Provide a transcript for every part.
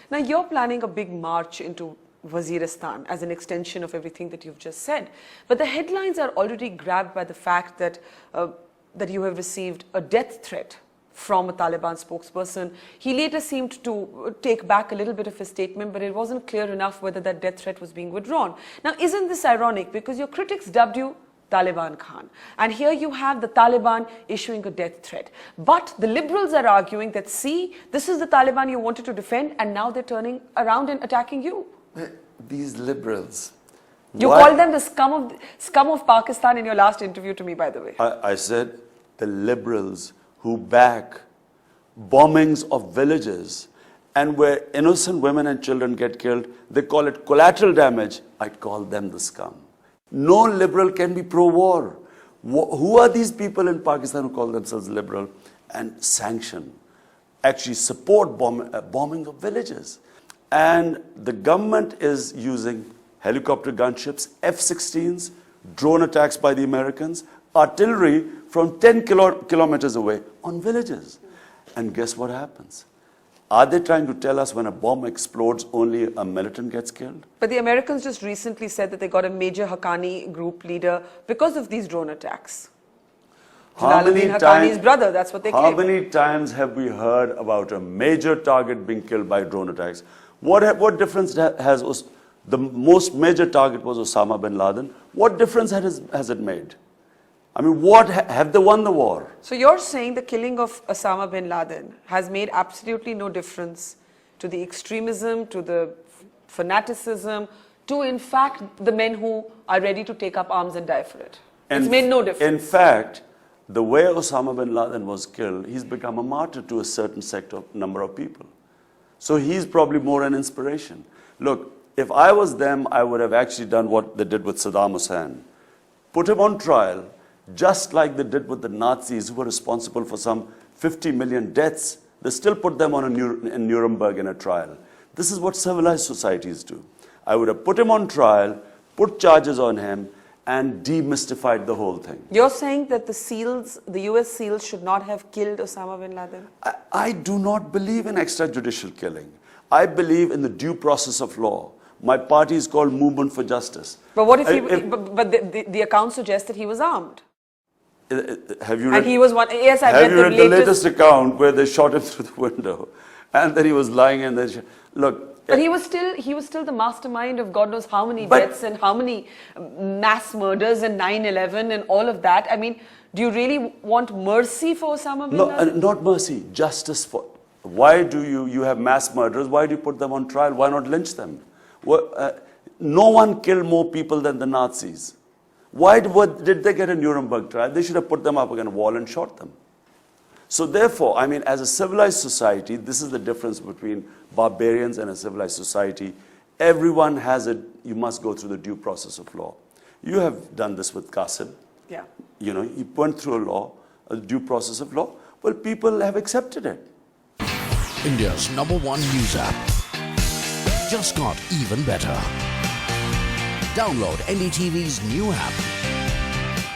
Now, you're planning a big march into Waziristan as an extension of everything that you've just said. But the headlines are already grabbed by the fact that, that you have received a death threat from a Taliban spokesperson. He later seemed to take back a little bit of his statement, but it wasn't clear enough whether that death threat was being withdrawn. Now, isn't this ironic? Because your critics dubbed you Taliban Khan. And here you have the Taliban issuing a death threat. But the liberals are arguing that, see, this is the Taliban you wanted to defend, and now they're turning around and attacking you. These liberals. You called them the scum of Pakistan in your last interview to me, by the way. I said the liberals who back bombings of villages and where innocent women and children get killed, they call it collateral damage. I call them the scum. No liberal can be pro-war. Who are these people in Pakistan who call themselves liberal and sanction, actually support bombing of villages? And the government is using helicopter gunships, F-16s, drone attacks by the Americans, artillery from 10 kilometers away on villages. And guess what happens? Are they trying to tell us when a bomb explodes, only a militant gets killed? But the Americans just recently said that they got a major Haqqani group leader because of these drone attacks. Jalaluddin Haqqani's brother, that's what they claim. How many times have we heard about a major target being killed by drone attacks? What difference has the most major target was Osama bin Laden? What difference has it made? I mean, have they won the war? So you're saying the killing of Osama bin Laden has made absolutely no difference to the extremism, to the fanaticism, to in fact the men who are ready to take up arms and die for it. It's made no difference. In fact, the way Osama bin Laden was killed, he's become a martyr to a certain number of people. So he's probably more an inspiration. Look, if I was them, I would have actually done what they did with Saddam Husain. Put him on trial, just like they did with the Nazis who were responsible for some 50 million deaths. They still put them on in Nuremberg in a trial. This is what civilized societies do. I would have put him on trial, put charges on him, and demystified the whole thing. You're saying that the US SEALs should not have killed Osama bin Laden? I do not believe in extrajudicial killing. I believe in the due process of law. My party is called Movement for Justice. But what if the account suggests that he was armed? Have you read, and he was one, yes, I have you read the latest account where they shot him through the window and then he was lying and they look. But he was still the mastermind of God knows how many deaths and how many mass murders and 9/11 and all of that. I mean, do you really want mercy for Osama bin Laden? Not mercy, justice for. Why do you have mass murderers? Why do you put them on trial? Why not lynch them? No one killed more people than the Nazis. Why did they get a Nuremberg trial? They should have put them up against a wall and shot them. So therefore, I mean, as a civilized society, this is the difference between barbarians and a civilized society. Everyone has you must go through the due process of law. You have done this with Kasab. Yeah. You know, he went through a due process of law. Well, people have accepted it. India's #1 news app just got even better. Download NDTV's new app.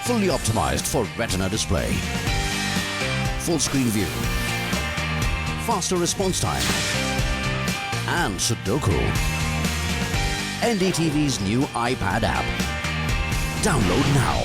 Fully optimized for retina display. Full screen view. Faster response time. And Sudoku. NDTV's new iPad app. Download now.